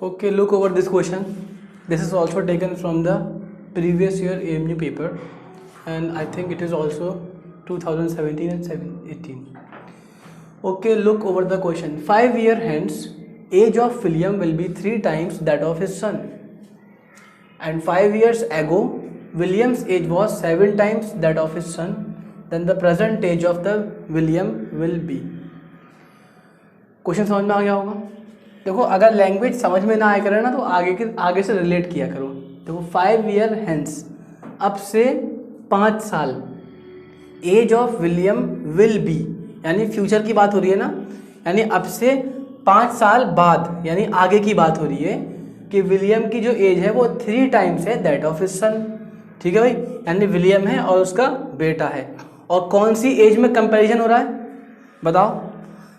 Okay, look over this question. This is also taken from the previous year AMU paper, and I think it is also 2017 and 18. Okay, look over the question. 5 years hence, age of William will be 3 times that of his son. And 5 years ago, William's age was 7 times that of his son. Then the present age of the William will be. Question समझ में आ गया होगा। देखो, अगर language समझ में ना आया करे ना तो आगे से रिलेट किया करो। देखो 5 ईयर हेंस, अब से 5 साल, age of William will be, यानी फ्यूचर की बात हो रही है ना, यानी अब से 5 साल बाद, यानी आगे की बात हो रही है कि विलियम की जो एज है वो 3 टाइम्स है दैट ऑफ हिज सन। ठीक है भाई, यानी विलियम है और उसका बेटा है। और कौन सी एज में कंपैरिजन हो रहा है बताओ।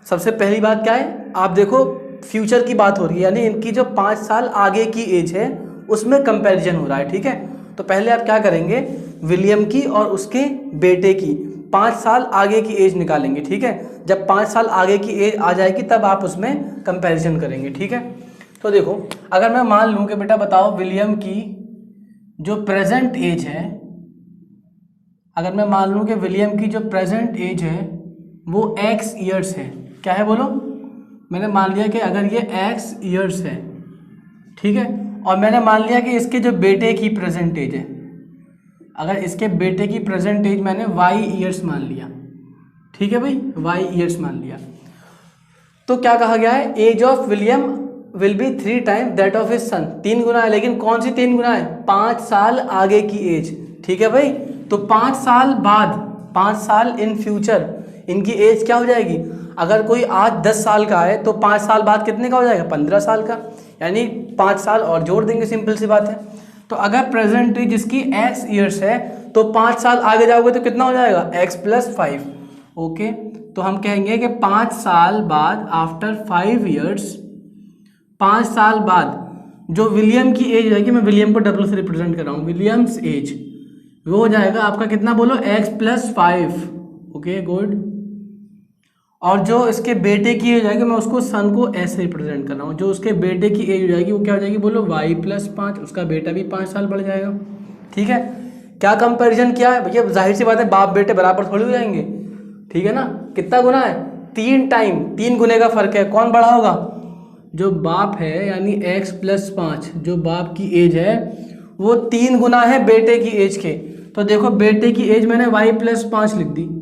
सबसे पहली बात क्या है, आप देखो फ्यूचर की बात हो रही है, यानी इनकी जो 5 साल आगे की एज है उसमें कंपैरिजन हो रहा है। ठीक है, तो पहले आप क्या करेंगे, विलियम की और उसके बेटे की 5 साल आगे की एज निकालेंगे। ठीक है, जब 5 साल आगे की एज आ जाएगी तब आप उसमें कंपैरिजन करेंगे। ठीक है, तो देखो अगर मैं मान लूँ कि बेटा बताओ विलियम की जो प्रेजेंट एज है, अगर मैं मान लूँ कि विलियम की जो प्रेजेंट एज है वो x ईयर्स है। क्या है बोलो, मैंने मान लिया कि अगर ये x ईयर्स है, ठीक है, और मैंने मान लिया कि इसके जो बेटे की प्रेजेंट एज है, अगर इसके बेटे की प्रेजेंट एज मैंने y ईयर्स मान लिया, ठीक है भाई, y ईयर्स मान लिया, तो क्या कहा गया है, age of William will be 3 time that of his son. 3 गुना है, लेकिन कौन सी 3 गुना है, 5 साल आगे की एज। ठीक है भाई, तो 5 साल बाद, 5 साल इन फ्यूचर इनकी एज क्या हो जाएगी। अगर कोई आज 10 साल का है तो 5 साल बाद कितने का हो जाएगा, 15 साल का, यानी 5 साल और जोड़ देंगे, सिंपल सी बात है। तो अगर प्रेजेंट एज जिसकी x ईयर्स है तो 5 साल आगे जाओगे तो कितना हो जाएगा, x + 5। ओके, तो हम कहेंगे कि 5 साल बाद, आफ्टर 5 ईयर्स, 5 साल बाद जो विलियम की एज रहेगी, मैं विलियम को डब्ल्यू से रिप्रेजेंट कर रहा हूँ, विलियम्स एज वो हो जाएगा आपका कितना बोलो, x + 5। ओके गुड, और जो इसके बेटे की एज जाएगी, मैं उसको सन को ऐसे रिप्रेजेंट कर रहा हूँ, जो उसके बेटे की एज हो जाएगी वो क्या हो जाएगी बोलो, y + 5, उसका बेटा भी 5 साल बढ़ जाएगा। ठीक है, क्या कंपैरिजन किया है भैया, जाहिर सी बात है बाप बेटे बराबर थोड़ी हो जाएंगे। ठीक है ना, कितना गुना है, 3 टाइम, 3 गुने का फर्क है, कौन बड़ा होगा, जो बाप है, यानी x + 5, जो बाप की एज है वो 3 गुना है बेटे की एज के। तो देखो बेटे की एज मैंने y + 5 लिख दी।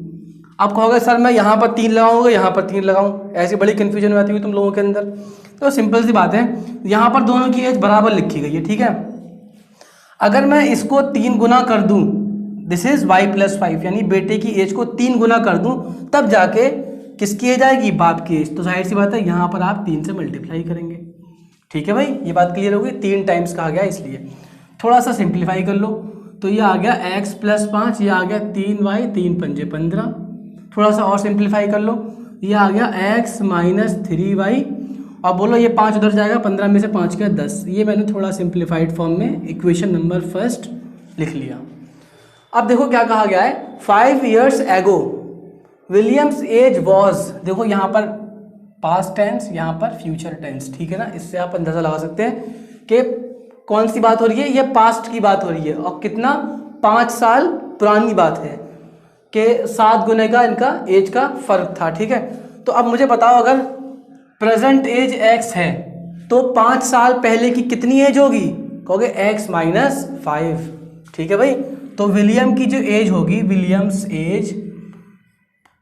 आप कहोगे सर मैं यहाँ पर 3 लगाऊंगा, यहाँ पर 3 लगाऊं, ऐसी बड़ी कन्फ्यूजन में आती हुई तुम लोगों के अंदर। तो सिंपल सी बात है, यहाँ पर दोनों की एज बराबर लिखी गई है। ठीक है, अगर मैं इसको 3 गुना कर दूं, दिस इज y + 5, यानी बेटे की एज को 3 गुना कर दूं, तब जाके किसकी एज आएगी, बाप की एज। तो जाहिर सी बात है यहाँ पर आप 3 से मल्टीप्लाई करेंगे। ठीक है भाई, ये बात क्लियर होगी, 3 टाइम्स कहा गया इसलिए। थोड़ा सा सिंप्लीफाई कर लो, तो ये आ गया x + 5, ये आ गया 3y, 3 × 5 = 15। थोड़ा सा और सिंप्लीफाई कर लो, ये आ गया x - 3y, और बोलो ये 5 उधर जाएगा, 15 में से 5 गया 10। ये मैंने थोड़ा सिंप्लीफाइड फॉर्म में इक्वेशन नंबर 1 लिख लिया। अब देखो क्या कहा गया है, 5 years ago Williams as was, देखो यहाँ पर पास्ट टेंस, यहाँ पर फ्यूचर टेंस। ठीक है ना, इससे आप अंदाजा लगा सकते हैं कि कौन सी बात हो रही है, ये पास्ट की बात हो रही है, और कितना 5 साल पुरानी बात है कि 7 गुने का इनका एज का फर्क था। ठीक है, तो अब मुझे बताओ अगर प्रेजेंट एज x है तो 5 साल पहले की कितनी एज होगी, कहोगे x - 5। ठीक है भाई, तो विलियम की जो एज होगी, विलियम्स एज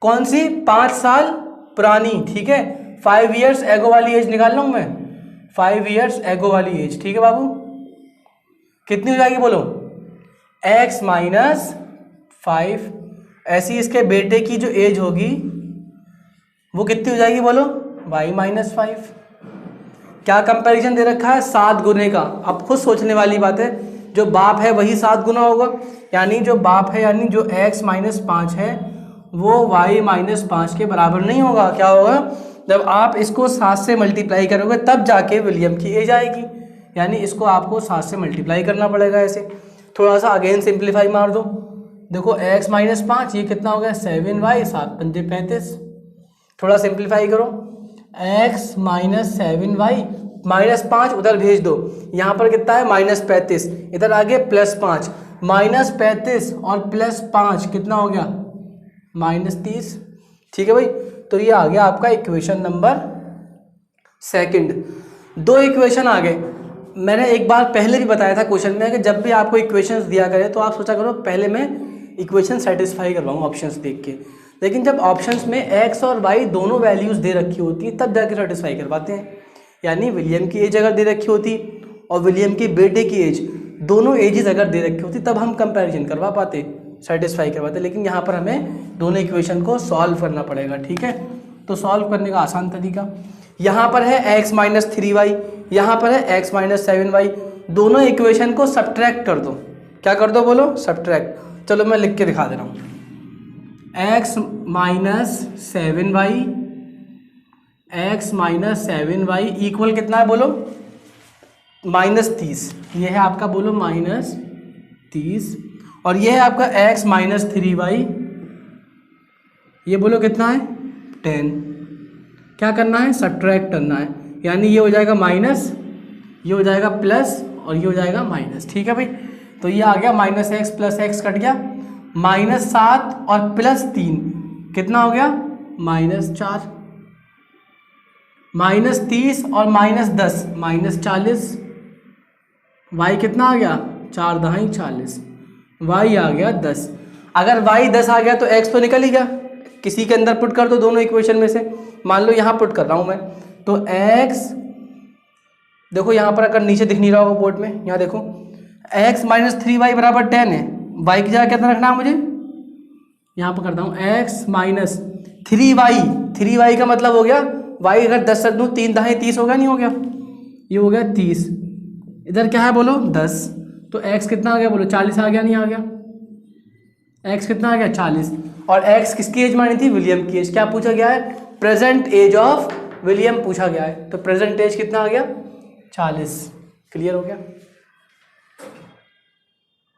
कौन सी, 5 साल पुरानी। ठीक है, 5 ईयर्स एगो वाली एज निकाल लूँ मैं, 5 ईयर्स एगो वाली एज। ठीक है बाबू, कितनी हो जाएगी बोलो, x - 5। ऐसी इसके बेटे की जो एज होगी वो कितनी हो जाएगी बोलो, y - 5। क्या कंपैरिजन दे रखा है, 7 गुने का। अब खुद सोचने वाली बात है, जो बाप है वही 7 गुना होगा, यानी जो बाप है, यानी जो x - 5 है वो y - 5 के बराबर नहीं होगा। क्या होगा, जब आप इसको 7 से मल्टीप्लाई करोगे तब जाके विलियम की एज आएगी, यानी इसको आपको 7 से मल्टीप्लाई करना पड़ेगा। ऐसे थोड़ा सा अगेन सिंप्लीफाई मार दो, देखो x - 5 ये कितना हो गया, 7y, 7 × 5 = 35। थोड़ा सिंप्लीफाई करो, x - 7y -5 उधर भेज दो, यहाँ पर कितना है -35, इधर आगे +5, -35 और +5 कितना हो गया -30। ठीक है भाई, तो ये आ गया आपका इक्वेशन नंबर सेकंड। 2 इक्वेशन आ गए। मैंने एक बार पहले भी बताया था क्वेश्चन में कि जब भी आपको इक्वेशंस दिया करे तो आप सोचा करो पहले मैं इक्वेशन सेटिस्फाई करवाऊँ ऑप्शंस देख के, लेकिन जब ऑप्शंस में x और y दोनों वैल्यूज़ दे रखी होती है तब जाके सेटिस्फाई करवाते हैं। यानी विलियम की एज अगर दे रखी होती और विलियम के बेटे की एज, दोनों एजेस अगर दे रखी होती तब हम कंपैरिजन करवा पाते, सेटिस्फाई करवाते, लेकिन यहाँ पर हमें दोनों इक्वेशन को सॉल्व करना पड़ेगा। ठीक है, तो सॉल्व करने का आसान तरीका, यहाँ पर है x - 3y, यहाँ पर है x - 7y, दोनों इक्वेशन को सब्ट्रैक्ट कर दो। क्या कर दो बोलो? सब्ट्रैक्ट। चलो मैं लिख के दिखा दे रहा हूँ। x - 7y इक्वल कितना है बोलो? -30। ये है आपका बोलो -30, और ये है आपका x - 3y, ये बोलो कितना है 10। क्या करना है? सब्ट्रैक्ट करना है, यानी ये हो जाएगा माइनस, ये हो जाएगा प्लस और ये हो जाएगा माइनस। ठीक है भाई, तो ये आ गया -x + x कट गया, -7 और +3 कितना हो गया? -4, -30 और -10 -40, y कितना आ गया? 4 दहाई 40, y आ गया 10। अगर y 10 आ गया तो x तो निकल ही गया, किसी के अंदर पुट कर दो दोनों इक्वेशन में से। मान लो यहाँ पुट कर रहा हूँ मैं, तो x देखो यहाँ पर, अगर नीचे दिख नहीं रहा होगा बोर्ड में, यहाँ देखो x - 3y = 10 है, y की जगह कितना रखना है मुझे? यहाँ पर करता हूँ x - 3y का मतलब हो गया y अगर 10 रख दूँ 3 दहाई 30 होगा, नहीं हो गया? ये हो गया 30, इधर क्या है बोलो 10, तो x कितना आ गया बोलो? 40 आ गया, नहीं आ गया? x कितना आ गया? 40। और x किसकी एज मानी थी? विलियम की एज। क्या पूछा गया है? प्रेजेंट एज ऑफ विलियम पूछा गया है, तो प्रेजेंट एज कितना आ गया? 40। क्लियर हो गया?